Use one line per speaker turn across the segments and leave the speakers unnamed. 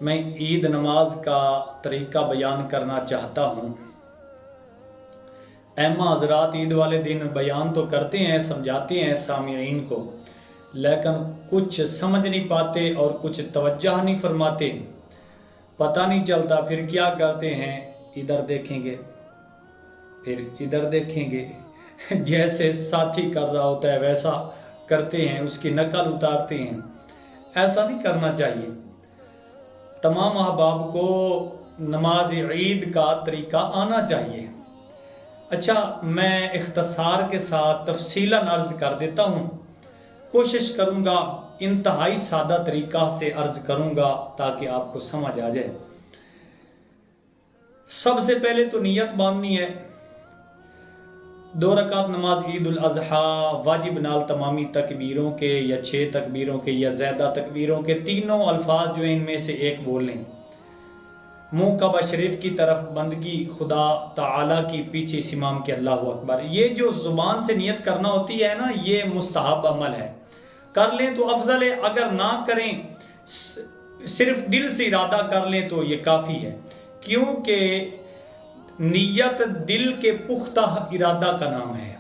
میں عید نماز کا طریقہ بیان کرنا چاہتا ہوں۔ ائمہ حضرات عید والے دن بیان تو کرتے ہیں، سمجھاتے ہیں سامعین کو، لیکن کچھ سمجھ نہیں پاتے اور کچھ توجہ نہیں فرماتے، پتہ نہیں چلتا۔ پھر کیا کرتے ہیں؟ ادھر دیکھیں گے، پھر ادھر دیکھیں گے، جیسے ساتھی کر رہا ہوتا ہے ویسا کرتے ہیں، اس کی نقل اتارتے ہیں۔ ایسا نہیں کرنا چاہیے۔ تمام احباب کو نماز عید کا طریقہ آنا چاہیے۔ اچھا، میں اختصار کے ساتھ تفصیلاً عرض کر دیتا ہوں، کوشش کروں گا انتہائی سادہ طریقہ سے عرض کروں گا تاکہ آپ کو سمجھ آ جائے۔ سب سے پہلے تو نیت باندھنی ہے۔ 2 رکعت نماز عید الاضحیٰ واجب نال تمامی تکبیروں کے یا 6 تکبیروں کے یا زیادہ تکبیروں کے تینوں الفاظ جو ان میں سے ایک بول لیں۔ منہ کعبہ شریف کی طرف بندگی خدا تعالیٰ کی، پیچھے اس امام کے اللہ اکبر۔ یہ جو زبان سے نیت کرنا ہوتی ہے نا، یہ مستحب عمل ہے، کر لیں تو افضل ہے، اگر نہ کریں صرف دل سے ارادہ کر لیں تو یہ کافی ہے، کیونکہ نیت دل کے پختہ ارادہ کا نام ہے۔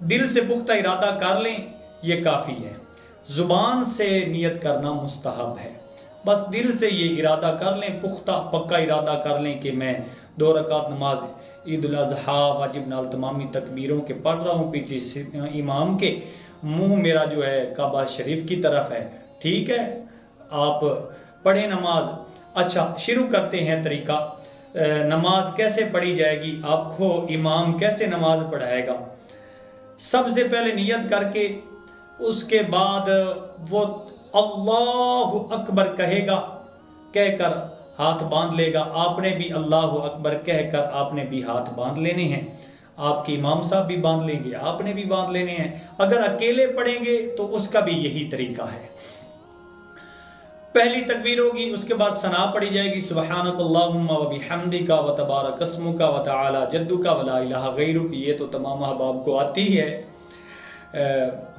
دل سے پختہ ارادہ کر لیں یہ کافی ہے، زبان سے نیت کرنا مستحب ہے۔ بس دل سے یہ ارادہ کر لیں، پختہ پکا ارادہ کر لیں کہ میں 2 رکعت نماز عید الاضحیٰ واجب نال تمامی تکبیروں کے پڑھ رہا ہوں، پیچھے امام کے، منہ میرا جو ہے کعبہ شریف کی طرف ہے۔ ٹھیک ہے، آپ پڑھیں نماز۔ اچھا، شروع کرتے ہیں طریقہ۔ نماز کیسے پڑھی جائے گی، آپ کو امام کیسے نماز پڑھائے گا؟ سب سے پہلے نیت کر کے اس کے بعد وہ اللہ اکبر کہے گا، کہہ کر ہاتھ باندھ لے گا۔ آپ نے بھی اللہ اکبر کہہ کر آپ نے بھی ہاتھ باندھ لینے ہیں، آپ کے امام صاحب بھی باندھ لیں گے، آپ نے بھی باندھ لینے ہیں۔ اگر اکیلے پڑھیں گے تو اس کا بھی یہی طریقہ ہے۔ پہلی تکبیر ہوگی، اس کے بعد ثنا پڑھی جائے گی، سبحانک اللہم و بحمدک و تبارک اسمک و تعالی جدک و لا الہ غیرک۔ یہ تو تمام احباب کو آتی ہے۔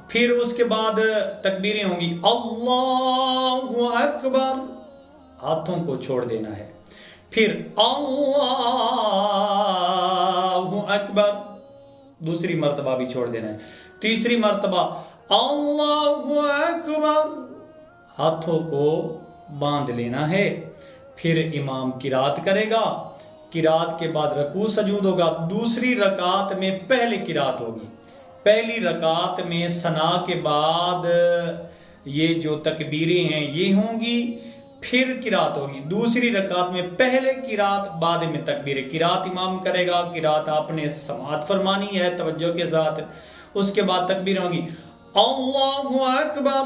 پھر اس کے بعد تکبیریں ہوں گی، اللہ اکبر، ہاتھوں کو چھوڑ دینا ہے، پھر اللہ اکبر، دوسری مرتبہ بھی چھوڑ دینا ہے، تیسری مرتبہ اللہ اکبر، ہاتھوں کو باندھ لینا ہے۔ پھر امام قرات کرے گا، قرات کے بعد رکوع سجود ہوگا۔ دوسری رکعت میں پہلے قرات ہوگی، پہلی رکعت میں ثنا کے بعد یہ جو تکبیریں ہیں یہ ہوں گی، پھر قرات ہوگی۔ دوسری رکعت میں پہلے قرات، بعد میں تکبیر۔ قرات امام کرے گا، قرات آپ نے سماعت فرمانی ہے توجہ کے ساتھ۔ اس کے بعد تکبیر ہوگی، اللہ اکبر،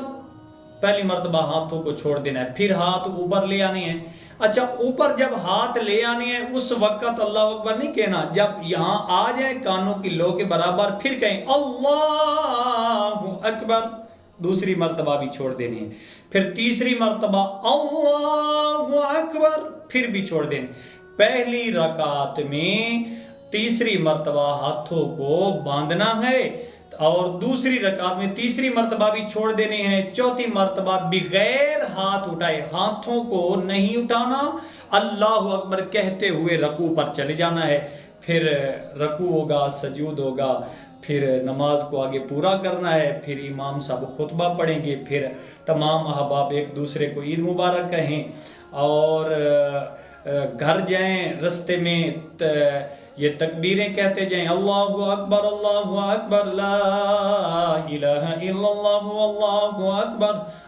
پہلی مرتبہ ہاتھوں کو چھوڑ دینا ہے، پھر ہاتھ اوپر لے آنے ہیں۔ اچھا، اوپر جب ہاتھ لے آنے ہیں اس وقت اللہ اکبر نہیں کہنا، جب یہاں آ جائیں کانوں کی لو کے برابر پھر کہیں اللہ اکبر، دوسری مرتبہ بھی چھوڑ دینے ہیں، پھر تیسری مرتبہ اللہ اکبر، پھر بھی چھوڑ دینے۔ پہلی رکعت میں تیسری مرتبہ ہاتھوں کو باندھنا ہے، اور دوسری رکعت میں تیسری مرتبہ بھی چھوڑ دینے ہیں، چوتھی مرتبہ بغیر ہاتھ اٹھائے، ہاتھوں کو نہیں اٹھانا، اللہ اکبر کہتے ہوئے رکوع پر چلے جانا ہے۔ پھر رکوع ہوگا، سجود ہوگا، پھر نماز کو آگے پورا کرنا ہے، پھر امام صاحب خطبہ پڑھیں گے، پھر تمام احباب ایک دوسرے کو عید مبارک کہیں، اور گھر جائیں، رستے میں یہ تکبیریں کہتے جائیں، اللہ اکبر لا الہ الا اللہ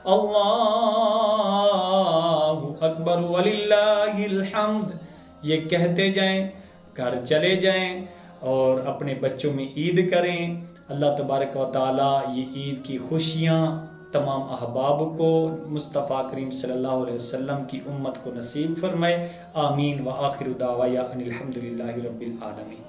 اللہ اکبر وللہ الحمد، یہ کہتے جائیں، گھر چلے جائیں اور اپنے بچوں میں عید کریں۔ اللہ تبارک و تعالی یہ عید کی خوشیاں تمام احباب کو، مصطفیٰ کریم صلی اللہ علیہ وسلم کی امت کو نصیب فرمائے۔ آمین۔ وآخر دعوانا ان الحمدللہ رب العالمین۔